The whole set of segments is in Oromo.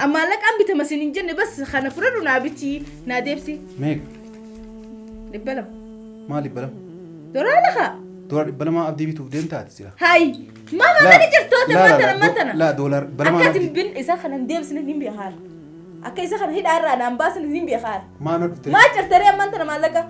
مالقان بتمسين جنة بس خنا فرد ونابتي نادبسي ميك لبلم ما لبلم دورا لها دولار لبلم ما أبدي بيتو بدين تاتي هاي ما نجرتوه مثلا لا دولار بلم ما أكاد بين إذا خنا ندبس نين بيخال أكاد إذا خنا هيد أرى أنا أمباس نين بيخال ما نرفت ما جرتري مثلا مالك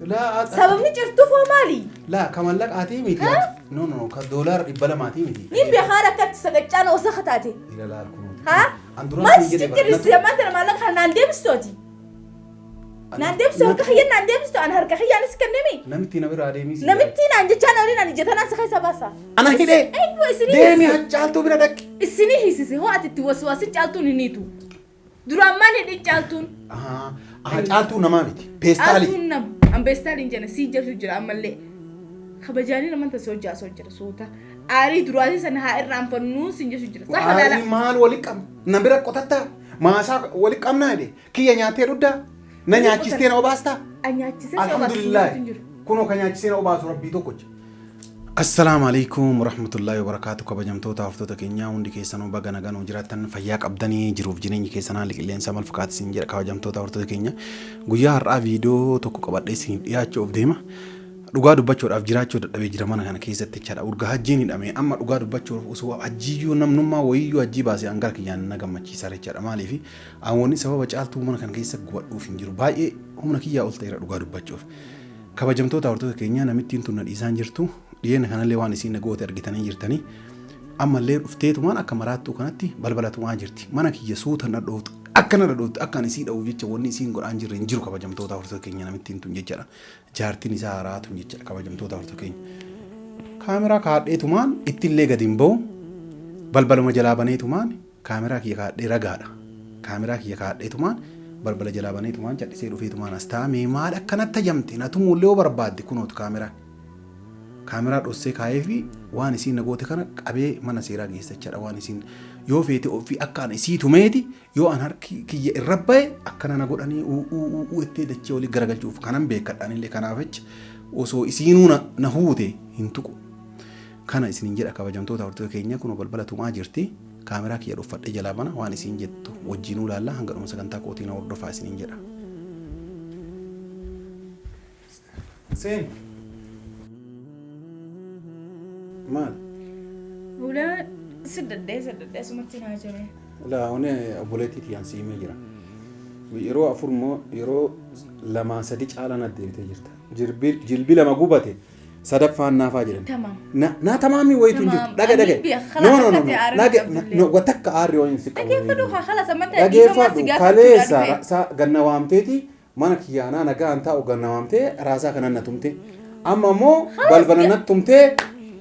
لا سبب نجرتوه مالي لا كمان لك آتي ميتي نو كدولار لبلم آتي ميتي نين بيخال أكاد سجتنا وسختاتي لا لا الكنوت ها ما تشتري السيا مثلا مالك خنا ندبس توتي ندبس هو كخيان ندبس تو أنا هركخيان سكنمي نمتي نبر عديمي نمتي نانجي كان أولين أنا جتنا سخي سباسا أنا كده أيوة السنين ديمي هجالتو بردك السنين هي سيسي هو أتتوسواسي جالتون نيتو درامان هدي جالتون جالتو نمامتي بيستالي جالتون نم أم بيستالي جانا سيجا سجرا أمالي خبجاني لما أنت سوجا صوتا آري دروازي سنها إرام فنون سنجا سجرا صح ولا لا؟ آري مال ولكم نبرة قطعتا ما سا ولكم نادي كي يناتي ردا نانياتشيستين أوباستا الحمد لله كونو كانياتشيستين أوباس ربي توكج السلام عليكم ورحمة الله وبركاته كبجمتو تعرفتو كينيا وندي كيسانو بغانا غانو جراتن فياك أبداني جروف جنين كيسانا لك اللي انسامل فقات سنجر كبجمتو تعرفتو كينيا غويا هرا فيديو توكو قبادي سين ياچو أبديما dhugaa dubbachuudhaaf jiraachuu dadhabee jira mana kana keessatti jechaadha. Urga hajjiin hidhamee amma dhugaa dubbachuudhaaf osoo hajjiyyuu namnummaa wayiyyuu hajjii baasee hangar kiyyaan na gammachiisaa jechaadha. Maaliif amoonni sababa caaltuu mana kana keessa gubadhuuf hin jiru. Baay'ee humna kiyyaa ol ta'eera dhugaa dubbachuuf. Kabajamtoota hordoftoota keenyaa namittiin tun dhiisaan jirtu. Dhiyeenya kanallee waan isiin goote argitanii jirtanii. Ammallee dhufteetumaan akka maraattuu kanatti balbalatumaa jirti. Mana kiyya suuta na dhootu. Akkana dhadhootti akkaan isii dha'uuf jecha wanni isiin godhaan jirre hin jiru kabajamtoota hordoftoota keenya namittiin tun jechaadha. Jaartiin isaa haraatu jechaadha kabajamtoota hordoftoota keenya. Kaameraa kaadheetumaan ittillee gadi hin ba'u. Balbaluma jalaa baneetumaan kaameraa kiyya kaadhee ragaadha. Kaameraa kiyya kaadheetumaan balbala jalaa baneetumaan cadhisee dhufeetumaan as taa'amee maal akkanatti tajamte natumullee yoo barbaadde kunootu kaameraan. Kaameraa dhossee kaayee fi waan isiin nagoote kana qabee mana seeraa geessa jechaadha waan isiin yoo feete ofii akkaan isii tumeeti yoo an harki kiyya irra ba'e akkana na godhanii ittee dachee walii garagalchuuf kanan beekadhaan illee kanaaf jecha osoo isiinuu na huute hin tuqu. Kana isiniin jedha kabajamtoota hordoftoota keenya kunoo balbala tumaa jirti. Kaameraa kiyya dhuffadhee jalaa bana waan isiin jettu wajjinuu laalla hanga dhuma sagantaa kootii na hordofaa isiniin jedha. Seen maal? ولا سدد سمعتين هاجمه لا هنا أبولتي تيان سيمة جرا ويرو أفرمو يرو لما سديج على ندي تجرت جلبي لما قوبته صدق فان نافاجرن تمام نا تمامي ويتون جت دقة نو وتك عاريو ينسك كيف فدوها خلاص ما انت كيف فدو خلاص سا جنوامتي ما نكيانا نجا أنت أو جنوامتي راسا كنا نتومتي أما مو بالبلنا نتومتي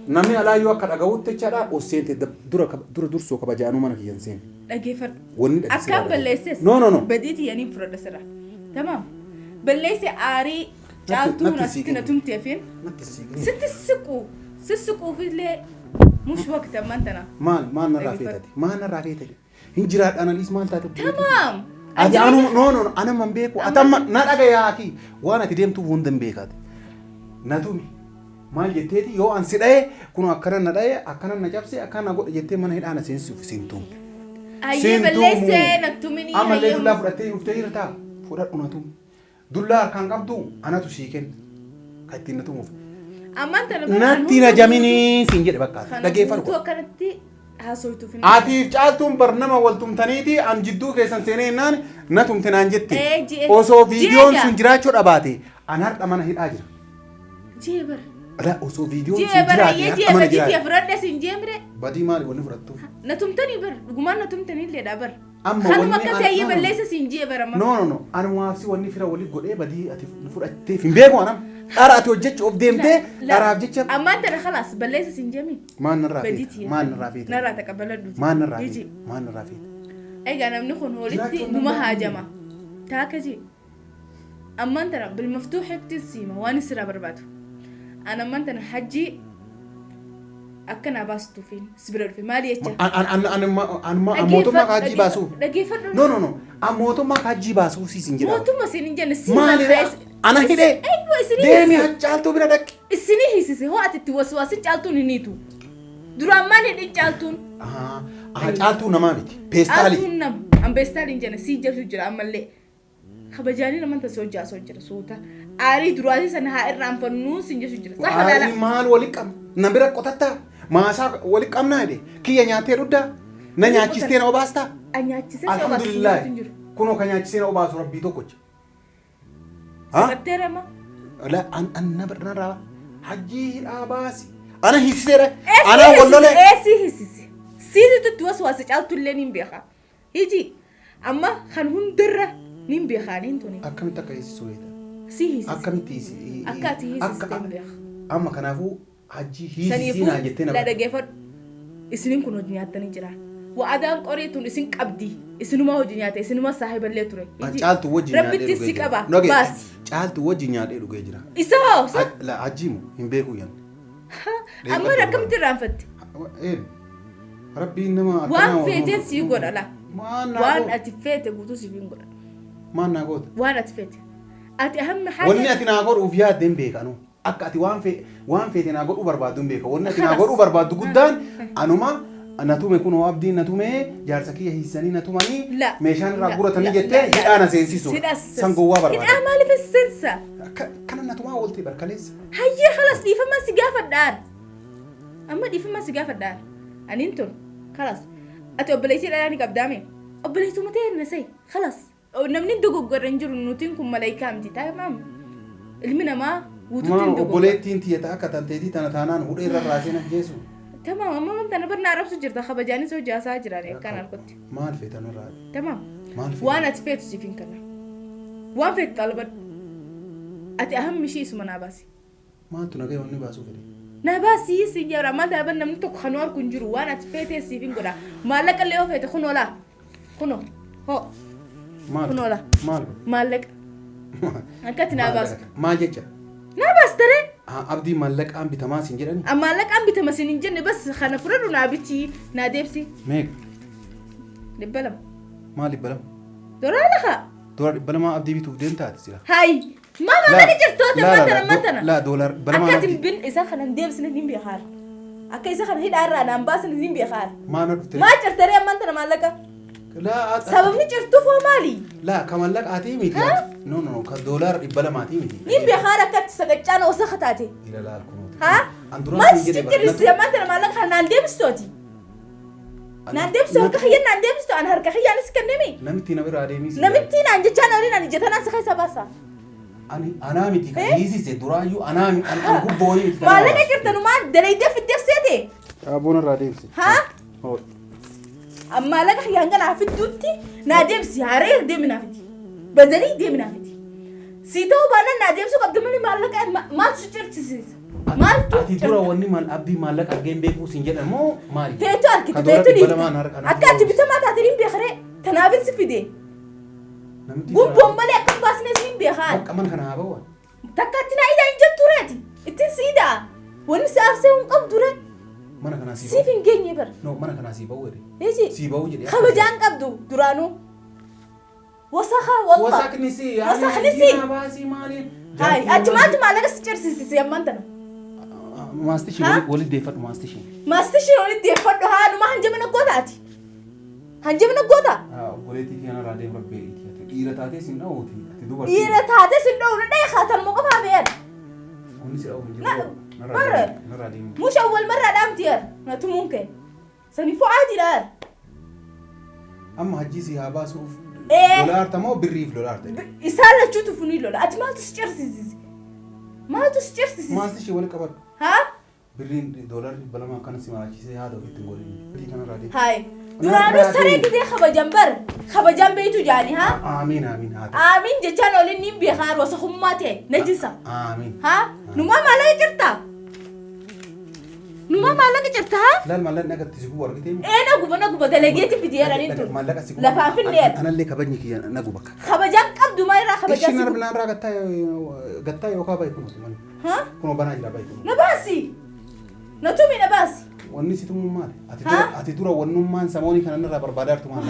namni alaa yoo akka dhaga'utti jechaadha oseente dura dursoo kabajaanuu mana kiyyan seen dhageeffadhu wanni akka balleesses no badiiti yaanii fudhadha sirra tamam balleesse aarii caaltuu nasitti na tumteefin sitti sissiquufillee mush waqti ammaan tana maal narraa feetate hin jiraadha analiis maal taate tamam ati anu ana man beeku atamma na dhagayaaki waan ati deemtuuf hundan beekaate natumi maal jetteeti yoo an sidhae kun akkana na dhae akkana na cabse akkana godhe jettee mana hidhaana seensuuf siintuun ayyee balleessee nattumini amallee dullaa fudhattee dhuftee jirta fudhadhu natum dullaa harkaan qabdu anatu sii kenna ka ittiin natumuuf ammaan tana natti na jaminii siin jedhe bakka dhageeffadhu akkanatti haasoytuuf atiif caaltuun barnama waltumtaniiti an jidduu keessan seenee naan natumte naan jette osoo viidiyoon sun jiraachuu dhabaate an har'a mana hidhaa jira jeebar لا أصو فيديو سنجرا بدي فرد سنجمرة بدي مالي ولا فرطو نتومتني بر قمان نتومتني اللي دابر أما خلوا ما كسي بليس سنجبرة ما نو أنا موافق وني فرا ولي قول إيه بدي أتفرد أتي في بيجو أنا أرى أتوجج أبديمته أرى أبجج أما أنت خلاص بليس سنجمي ما نرافيت ما نرافيت نرى تقبل الدوت ما نرافيت ما نرافيت أي أنا بنخون هولتي نما هاجمة تاكجي أما أنت بالمفتوح بتسيمه وأنا سرا برباته أنا ما أنت حجي أكنا باستو فين سبرر في مالي يجا أنا موتو ما حجي باسو نو موتو ما حجي باسو سيسنجرا موتو ما سينجا نسي أنا هيدا ديمي هجالتو بردك السني هي سيسي هو أتتوسواسي جالتو نينيتو duraan maal hidhin caaltuun caaltuu namaa miti peestaalii caaltuun nama an peestaaliin jenne sii jabsu jira ammallee kabajaanii naman tasoo jaasoo jira soota aarii duraatii sana haa irraanfannuun siin jabsu jira safa laala maal walitti qabna na bira qotattaa maasaa walitti qabnaa jedhe kiyya nyaatee dhuddaa na nyaachistee na obaastaa anyaachisee alhamdulillah kunoo ka nyaachisee na obaasu rabbii tokkocha Katterama. La an nara hajjii dhabaasi. Ana hisiseera. Ana wallole. Hisisi. Sisi tutti waswasa caaltu illee nin beeka. Hiji amma kan hundarra nin beeka nin tuni. Akkamitti akka hisisu weeta. Si hisi. Akkamitti hisi. Akka ati hisi beeka. Amma kanaafuu hajjii hisisiina jettee nama. La dhageeffadhu. Isiniin kun hojii nyaatanii jira. Wa'adaan qoreetuun isin qabdi. Isinuma hojii nyaata isinuma saahiballee ture. Caaltu wajji nyaadhee Rabbitti si qaba. Baasi. Caaltu wajji nyaadhee dhugee jira. Isa hoo? La hajjiimu hin beeku yan. Amma akkamitti raanfatte? Rabbiin nama waan feeteen sii godha la. Waan ati feete guutuu siif hin godha. Maan naa goota? Waan ati feete. Ati hamma haala. Wanni ati naa godhuuf yaadde hin beekanu. Akka ati waan feete naa godhuu barbaaddu hin beeka. Wanni ati naa godhuu barbaaddu guddaan anuma natume kunoo abdiin natume jaarsa kiyya hiisanii natumanii meeshaan irraa guratanii jettee hidhaana seensisu. San gowwaa barbaada. Hidhaa maaliif seensa? Kana natumaa ooltee barkaleessa. Hayyee halas dhiifama si gaafadhaan. Amma dhiifama si gaafadhaan. Aniin tun halas. Ati obboleettii dhalaa ni qabdaame. Obboleettuu matee hin nasee halas. Namni dogoggorra hin jiru nutiin kun malaayikaa miti taa'imam. Ilmi namaa guutuutti hin dogoggorra. Obboleettiin tiyya akka tanteetii tana taanaan hudhee irra raasee na geessu. Tamam amma wanta na barnaa arabsu jirta kabajaanis hojii haasaa jiran kan argotti. Maal feetan irraa? Tamam. Maal feetan? Waan ati feetu siif hin kenna. Waan feetu xaalabadhu. Ati ahammi ishii isuma naa baasi. Maaltu nagaya wanni baasuu fedhe? Naa baasii si jira maal daaban namni tokko kan warku hin jiru waan ati feetee siif hin godha. Maallaqa illee yoo feete kunoo laa. Kunoo. Hoo. Maal? Kunoo laa. Maal? Maallaqa. Akkatti naa baasu. Maal jecha? Naa baastaree. Abdii maallaqaan bitamaa siin jedhani? Maallaqaan bitama siin hin jenne bas kana fudhadhu naa biti naa deebsi. Meeqa? 200. Maal 200? Doraa lafa. Dolar 200 abdii bituuf deemtaati sila. Hai. Mama mana jirtoota matana. La dolar 200. Akka bin isa kana deebsine hin beekaar. Akka isa kana hidhaarraa naan baasne hin beekaar. Maana dhufte? Maa jirtare amantana maallaqa. La sababni jirtuuf hoo maali? La ka maallaqaatii miti. No ka dolar 200 miti. Hin beekaar akkatti sagachaan osa khataate. Ila laal kunuuti. Ha? Mas jirti amantana maallaqa naan deebistooti. Naan deebistu harka xiyyan naan deebistu an harka xiyyaanis kennemi. Namitti na bira adeemisi. Namitti naan jechaan olin ani jetanaan sa keessa baasa. Anaa miti kan hiisise duraayyuu anaa an gubbooni miti. Maallaqa jirtanumaan dalaydee fiddeef seete. Aboon irraa deemsi. Ha? Maallaqa xiyyaan ganaa fidduutti naa deemsi haree deeminaa fiti. Badalii deeminaa fiti. Si ta'uu baanaan naa deemsuu qabdu malee maallaqa maaltu circhisiisa? Maaltu? Ati dura wanni abdii maallaqa argeen beekuu siin jedhan moo maali? Feetu harkite feetu dhiifte. Akka ati bitamaa taate hin beekaree tanaafin si fide. Gubboon malee akka baasnes hin beekaan. Bakka mana kana haa bawa. Takka atti naa idaa hin jettuureeti. Ittiin siidaa. Wanni si arsee hin qabdure. Mana kanaa sii siif hin geenye bara. No mana kanaa sii bahu jedhe. Eji. Sii bahu jedhe. Kabajaan qabdu duraanuu. Wasakha wallah. Wasakni si. Wasakni si. Baasii maali? Hai ati maaltu maallaqa si cirsiisise ammaan tana. Maastishi walitti deeffadhu maastishi. Maastishi walitti deeffadhu haa numa hanjamina gootaati. Hanjamina goota. Obboleettii kiyana irraa deemu rabbee iti. Dhiira taatee sin dha'uuti. Ati dubartii. Dhiira taatee sin dha'uudha dha'ee haatan moo qofaa beeyan. Onni si dha'u hin jiru. Marra. Musha wal marra dhaamti yaa. Natu munke. Sani fu'aatiidha yaa. Amma hajjii si haa baasuuf. Dolaarta moo birriif dolaarta? Isaan lachuutu funii lola. Ati maaltu si cirsiisise? Maaltu si cirsiisise? Maastishi wal qabadhu. Haa? Birriin doolaarri balama akkana si maraachisee haa ta'u ittiin godhini. Bii kanarraa deemu. Hai. Duraanuu saree gidee kabajan bar. Kabajan beeytu jaani haa? Amiin amiin haa ta'u. Amiin jechaan olin niin beekaan wasa hummaa ta'e najisa. Amiin. Haa? Numaa maallaqa jirtaa? Numaa maallaqa jirtaa? Laal maallaqni akka itti siquu argitee mu? Naguba dalageetti fidiyaaraniin tun. Maallaqa siquu. Lafaan finneer. Anallee kabajni kiyya nagu bakka. Kabajaan qabdu maa irraa kabajaan siquu? Ishii narraa gattaa yookaan baay'ee kunuuti mani. Haa? Kunoo banaa jira baay'ee kunuuti. Na baasi. Na tumi na baasi. Wanni si tumuu maali? Ati dura wannummaan samoonii kana irraa barbaadaa jirtu maali?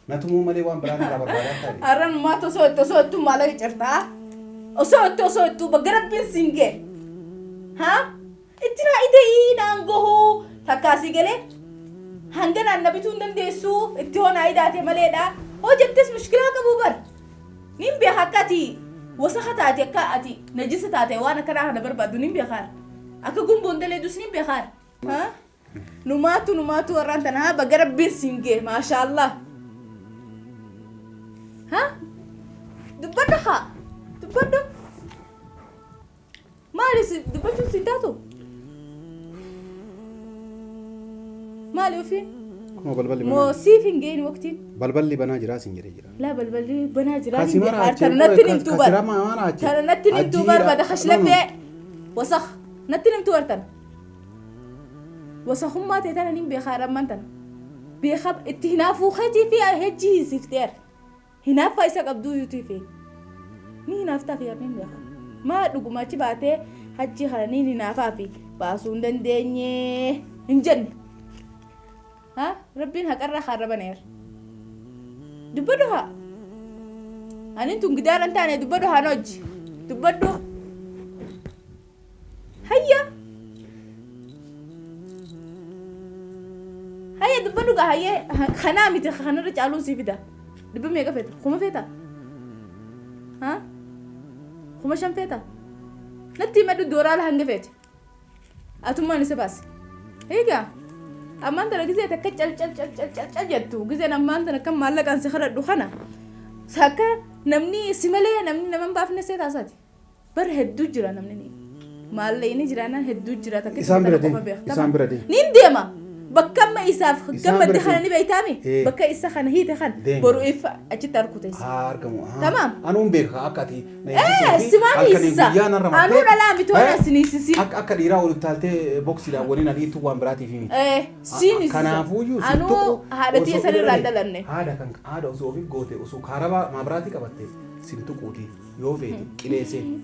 Na tumuu malee waan biraan irraa barbaadaa taa'e. Har'aan maata osoo ittuu maallaqa jirtaa? Osoo ittuu bagga rabbiin singee. Haa? ittina idai nangohu takasi gale hangana nabitu ndandesu itti hona idate maleda ho jettis mushkila kabubar nim bi hakati wasakhatati akati najisatati wana kana hana barbadu nim bi khar aka gumbon dale dus nim bi khar ha numatu warantana ha bagarab bir singe ma sha Allah ha dubadha مالي دبتو سيداتو مالي وفين مو سيفين جين وقتين بلبلي بنا جراسين جري لا بلبلي بنا جراسين ترى نتنم توبر ترى نتنم توبر بعد خشلة وسخ نتنم توبر ترى وسخ ما تترى نيم بخير ما ترى بخب اتهنافو خدي فيها هجي سفتير هنا فايسك عبدو يوتيفي مين نافتا فيها نيم بخير ما دغماتي باتي حجي خلاني نافافي باسون دندني انجن ها ربنا هقرا خربنير دبدوها انتم قدار انت انا دبدوها نوج دبدو هيا دبدوها هيا خنامي تخنر جالو سيفدا دبمي قفت خما فيتا ها خما شم فيتا نتي مدو دورال هنگفت اتوما نسباس هيغا اما انت لغزي تكچل چل جتو غزي نما انت كم مالكان سخر دخنا ساكا نمني سملي نمني نمن بافن سيتا ساتي بر هدو جرا نمني ماليني جرانا هدو جرا تك اسام بردي نين ديما بكم إساف كم بدخلني بيتامي بك إسخن هي تخن برويف أجتار كوتيس تمام أنا بيخ أكتي سمعني إسا أنا لا بتونا سنيسي أكتي يراو التالتة بوكسي لا ورينا دي توان براتي فيني سيني كنا فوجو أنا هذا تيسر الرادلني هذا أسوفي قوتي أسوف خرابا ما براتي كبتة سنتو كوتي يوفي كيلسي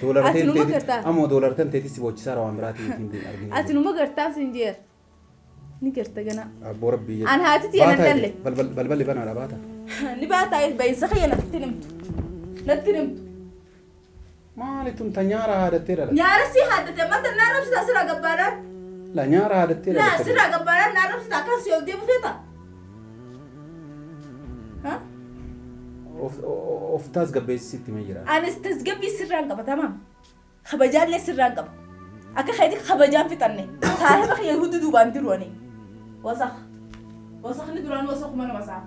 دولارتين تيتي أمو دولارتين تيتي سبوتشي سارو ما براتي فيني أتنو ما قرطان سنجير نكرت جنا أبو ربي أنا هاتي أنا دللي بل بنا على باتا نباتا بين سخية نتنمت ما لتم تنيارا هذا تيرا نيارا سي هذا تما تنارب سرا قبارا لا نيارا هذا تيرا لا سرا قبارا نارب سكان سيول دي بفيتا ها أفتاز قبيس ستي مجرا أنا استزقبي سرا قبا تمام خبجان لي سرا قبا أكا خيدي خبجان في تني صاحب أخي يهود دوبان ترواني وسخ ندران وسخ من مسا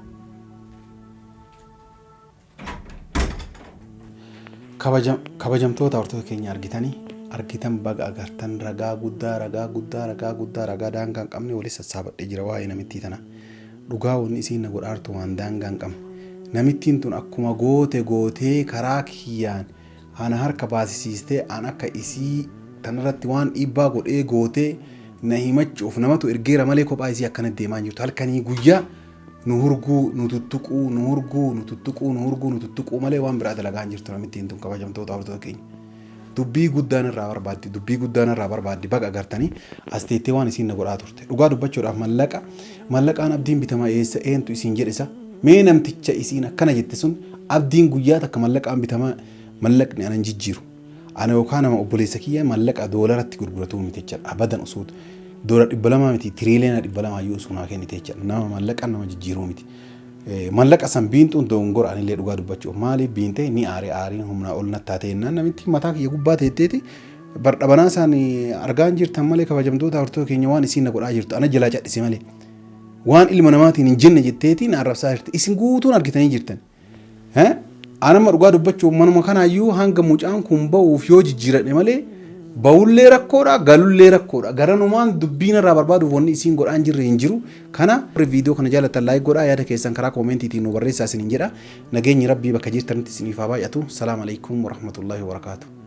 kabajam toota hortoo keenya argitan baga agartan ragaa guddaa daangaan qabne walis sassaabadhee jira waa'ee namittii tana dhugaa wanni isiin na godhaartu waan daangaan qabne namittiin tun akkuma gootee karaa kiyyaan ana harka baasisiistee an akka isii tanarratti waan dhiibbaa godhee gootee na himachuuf namatu ergeera malee kophaa isii akkana deemaa jirtu halkanii guyyaa nu tuttuquu malee waan biraa dalagaa jirtu namittiin tun kabajamtoota hortoo keenya dubbii guddaan irraa barbaaddi baga agartanii asteettee waan isiin na godhaa turte dhugaa dubbachuudhaaf mallaqaan abdiin bitama eentu isiin jedhisa mee namticha isiin akkana jette sun abdiin guyyaa takka mallaqaan bitama mallaqni anan jijjiiru ana yookaan nama obboleessa kiyya mallaqa doolaratti gurguratu miti jechuudha abadan usuut doolar 200 miti tiriiliyoona 200 ayyuu sunaa kennite jechuudha nama mallaqa nama jijjiiruu miti mallaqa san biintuun dongor anillee dhugaa dubbachuuf maali biinte ni aariin humna ol nattaate jennaan namitti mataa kiyya gubbaa teetteeti bardhabanaa isaan argaan jirtan malee kabajamtoota hortoo keenya waan isiin na godhaa jirtu ana jalaa cadhise malee waan ilma namaatiin hin jenne jetteetiin arrabsaa jirti isin guutuun argitanii jirtan anama dhugaa dubbachuuf manuma kanaayyuu hanga mucaan kun ba'uuf yoo jijjiiradhe malee ba'ullee rakkoodha galullee rakkoodha garanumaan dubbiin irraa barbaaduuf wanni isiin godhaan jirre hin jiru kana viidiyoo kana jaalatan laayik godhaa yaada keessan karaa koomentiitiin nu barreessaa isiniin jedha nageenyi rabbii bakka jirtanitti isiniif haa baay'atu salaamu alaykum warahmatullaahi wabarakaatuh